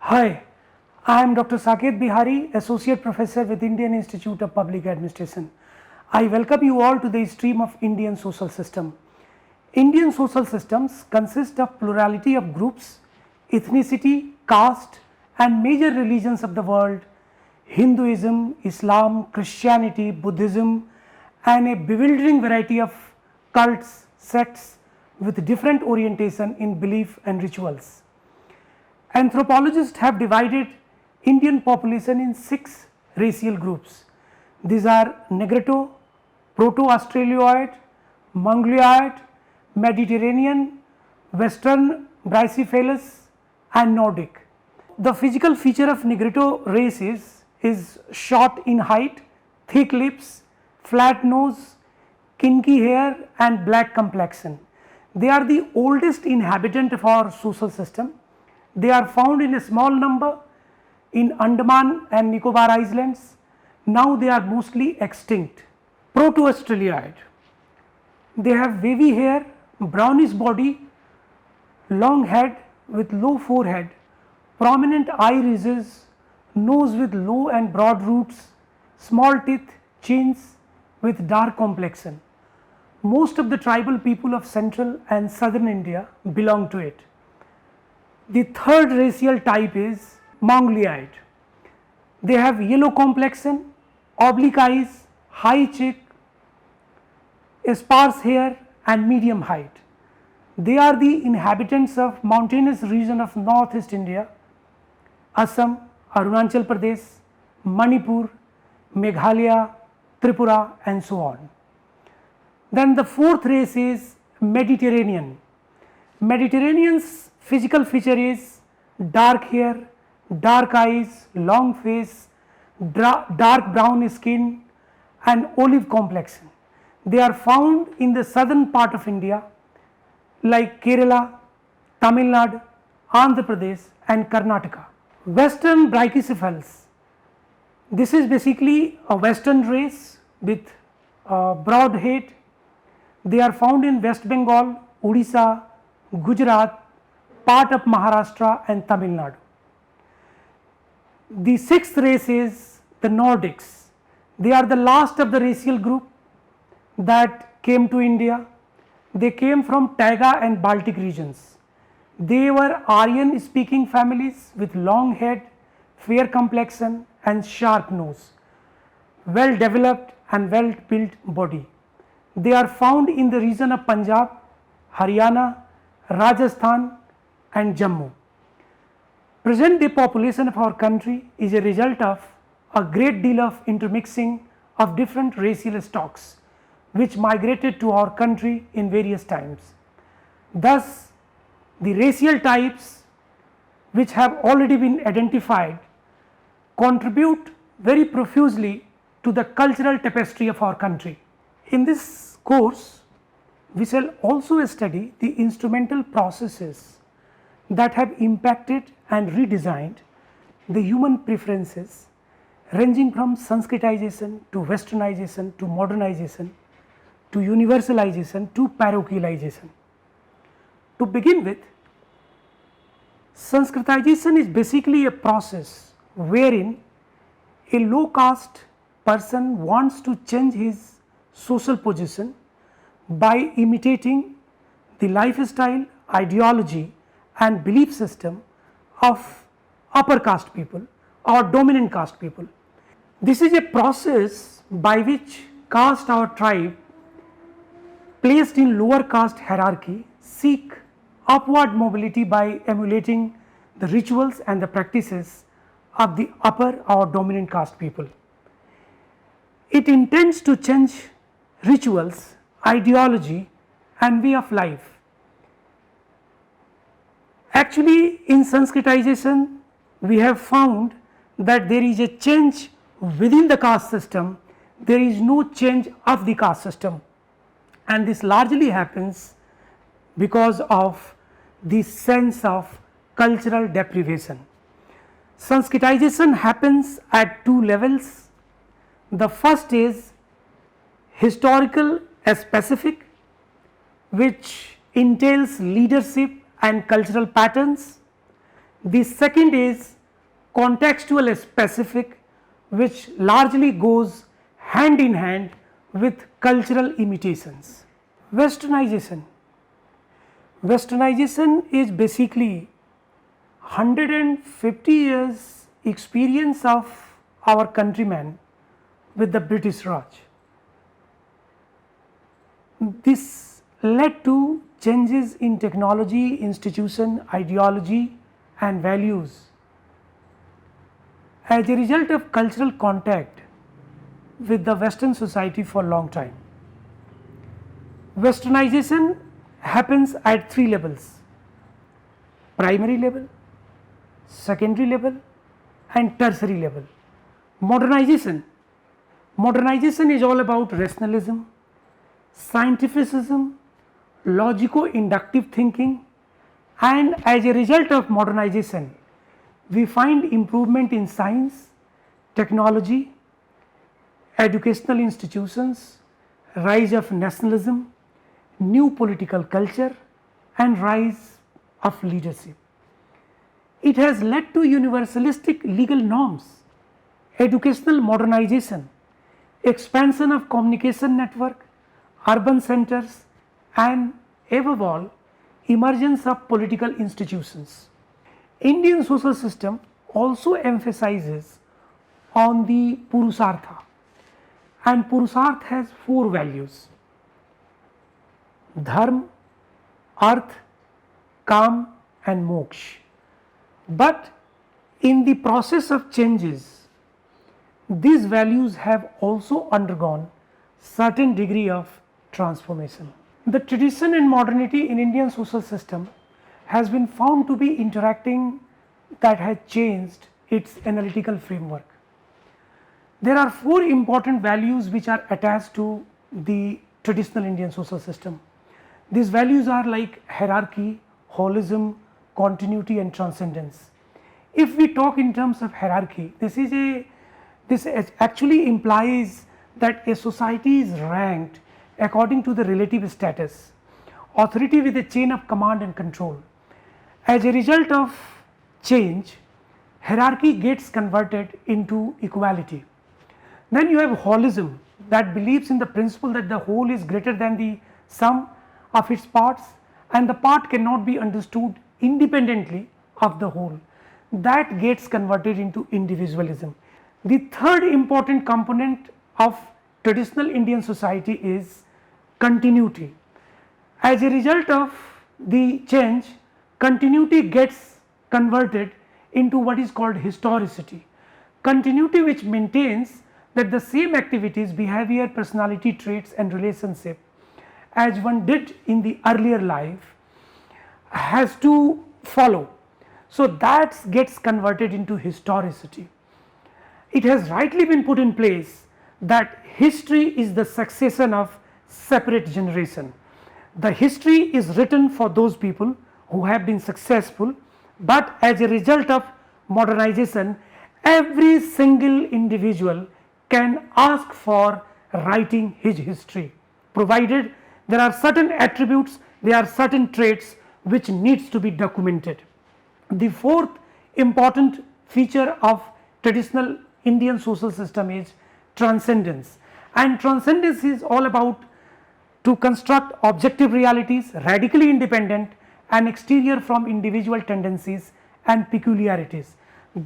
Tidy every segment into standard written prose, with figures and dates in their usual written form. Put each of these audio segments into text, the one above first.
Hi, I am Dr. Saket Bihari, Associate Professor with Indian Institute of Public Administration. I welcome you all to the stream of Indian social system. Indian social systems consist of plurality of groups, ethnicity, caste and major religions of the world, Hinduism, Islam, Christianity, Buddhism and a bewildering variety of cults, sects with different orientation in belief and rituals. Anthropologists have divided Indian population in 6 racial groups. These are Negrito, Proto-Australoid, Mongolite, Mediterranean, Western Brachycephalus and Nordic. The physical feature of Negrito race is short in height, thick lips, flat nose, kinky hair and black complexion. They are the oldest inhabitant of our social system. They are found in a small number in Andaman and Nicobar Islands. Now they are mostly extinct. Proto-Australoid. They have wavy hair, brownish body, long head with low forehead, prominent eye ridges, nose with low and broad roots, small teeth, chins with dark complexion. Most of the tribal people of central and southern India belong to it. The third racial type is Mongolite. They have yellow complexion, oblique eyes, high cheek, sparse hair and medium height. They are the inhabitants of mountainous region of northeast India, Assam, Arunachal Pradesh, Manipur, Meghalaya, Tripura and so on. Then the fourth race is Mediterranean. Mediterranean's physical feature is dark hair, dark eyes, long face, dark brown skin and olive complexion. They are found in the southern part of India like Kerala, Tamil Nadu, Andhra Pradesh and Karnataka. Western Brachycephalus. This is basically a western race with broad head. They are found in West Bengal, Odisha, Gujarat, part of Maharashtra and Tamil Nadu. The sixth race is the Nordics. They are the last of the racial group that came to India. They came from Taiga and Baltic regions. They were Aryan speaking families with long head, fair complexion and sharp nose, well developed and well built body. They are found in the region of Punjab, Haryana, Rajasthan and Jammu. Present day population of our country is a result of a great deal of intermixing of different racial stocks which migrated to our country in various times. Thus, the racial types which have already been identified contribute very profusely to the cultural tapestry of our country. In this course, we shall also study the instrumental processes that have impacted and redesigned the human preferences ranging from Sanskritization to Westernization to Modernization to universalization to parochialization. To begin with, Sanskritization is basically a process wherein a low caste person wants to change his social position by imitating the lifestyle, ideology and belief system of upper caste people or dominant caste people. This is a process by which caste or tribe placed in lower caste hierarchy seek upward mobility by emulating the rituals and the practices of the upper or dominant caste people. It intends to change rituals, ideology and way of life. Actually, in Sanskritization, we have found that there is a change within the caste system, there is no change of the caste system, and this largely happens because of the sense of cultural deprivation. Sanskritization happens at two levels. The first is historical specific, which entails leadership and cultural patterns. The second is contextual specific, which largely goes hand in hand with cultural imitations. Westernization. Westernization is basically 150 years experience of our countrymen with the British Raj. This led to changes in technology, institution, ideology and values as a result of cultural contact with the Western society for a long time. Westernization happens at three levels: primary level, secondary level and tertiary level. Modernization is all about rationalism, scientificism, logico-inductive thinking, and as a result of modernization we find improvement in science, technology, educational institutions, rise of nationalism, new political culture and rise of leadership. It has led to universalistic legal norms, educational modernization, expansion of communication network, urban centers and above all emergence of political institutions. Indian social system also emphasizes on the Purusartha, and Purusartha has four values: Dharma, Arth, Kam and Moksha. But in the process of changes, these values have also undergone certain degree of transformation. The tradition and modernity in Indian social system has been found to be interacting that has changed its analytical framework. There are four important values which are attached to the traditional Indian social system. These values are like hierarchy, holism, continuity and transcendence. If we talk in terms of hierarchy, this actually implies that a society is ranked according to the relative status, authority with a chain of command and control. As a result of change, hierarchy gets converted into equality. Then you have holism, that believes in the principle that the whole is greater than the sum of its parts and the part cannot be understood independently of the whole. That gets converted into individualism. The third important component of traditional Indian society is continuity. As a result of the change, continuity gets converted into what is called historicity. Continuity which maintains that the same activities, behavior, personality traits and relationship as one did in the earlier life has to follow. So that gets converted into historicity. It has rightly been put in place that history is the succession of separate generation. The history is written for those people who have been successful, but as a result of modernization every single individual can ask for writing his history, provided there are certain attributes, there are certain traits which needs to be documented. The fourth important feature of traditional Indian social system is transcendence, and transcendence is all about to construct objective realities radically independent and exterior from individual tendencies and peculiarities.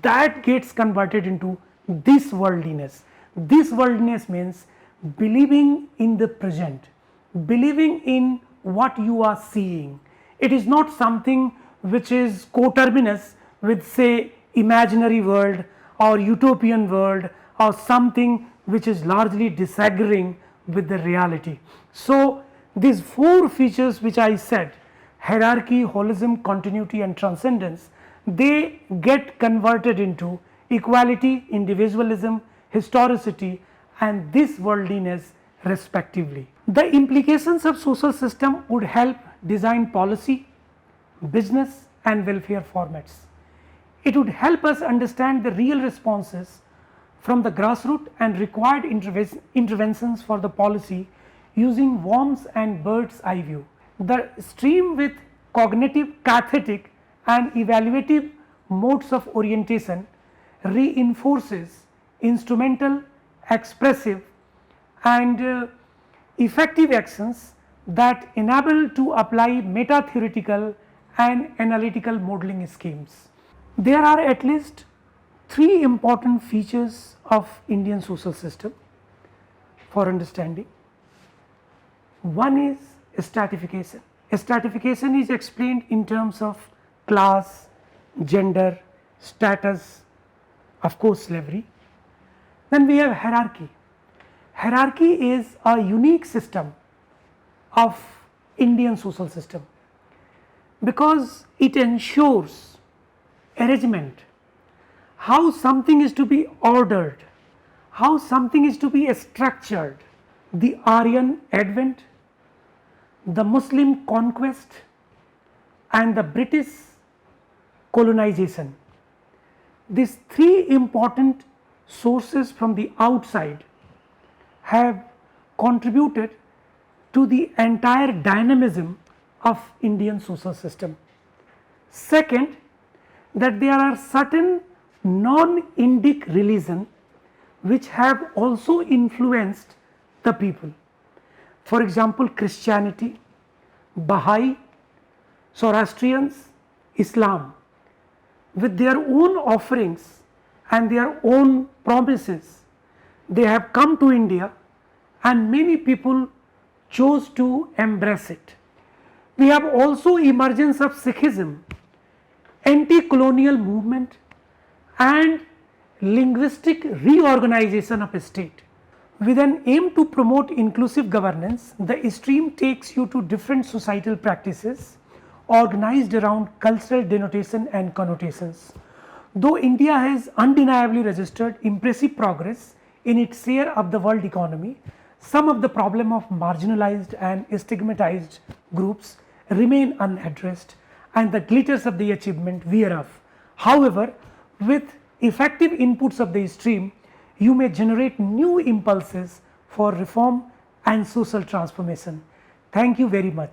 That gets converted into this worldliness. This worldliness means believing in the present, believing in what you are seeing. It is not something which is coterminous with say imaginary world or utopian world or something which is largely disagreeing with the reality. So these four features which I said, hierarchy, holism, continuity and transcendence, they get converted into equality, individualism, historicity and this worldliness respectively. The implications of social system would help design policy, business and welfare formats. It would help us understand the real responses from the grassroots and required interventions for the policy using worms and bird's eye view. The stream with cognitive, cathetic and evaluative modes of orientation reinforces instrumental, expressive and effective actions that enable to apply meta-theoretical and analytical modeling schemes. There are at least 3 important features of Indian social system for understanding. One is stratification. Stratification is explained in terms of class, gender, status, of course slavery. Then we have hierarchy. Hierarchy is a unique system of Indian social system because it ensures arrangement, how something is to be ordered, how something is to be structured. The Aryan advent, the Muslim conquest and the British colonization. These 3 important sources from the outside have contributed to the entire dynamism of Indian social system. Second, that there are certain non-Indic religions which have also influenced the people. For example, Christianity, Baha'i, Zoroastrians, Islam, with their own offerings and their own promises, they have come to India and many people chose to embrace it. We have also emergence of Sikhism, anti-colonial movement and linguistic reorganization of a state. With an aim to promote inclusive governance, the stream takes you to different societal practices organized around cultural denotation and connotations. Though India has undeniably registered impressive progress in its share of the world economy, some of the problem of marginalized and stigmatized groups remain unaddressed and the glitters of the achievement wear off. However, with effective inputs of the stream, you may generate new impulses for reform and social transformation. Thank you very much.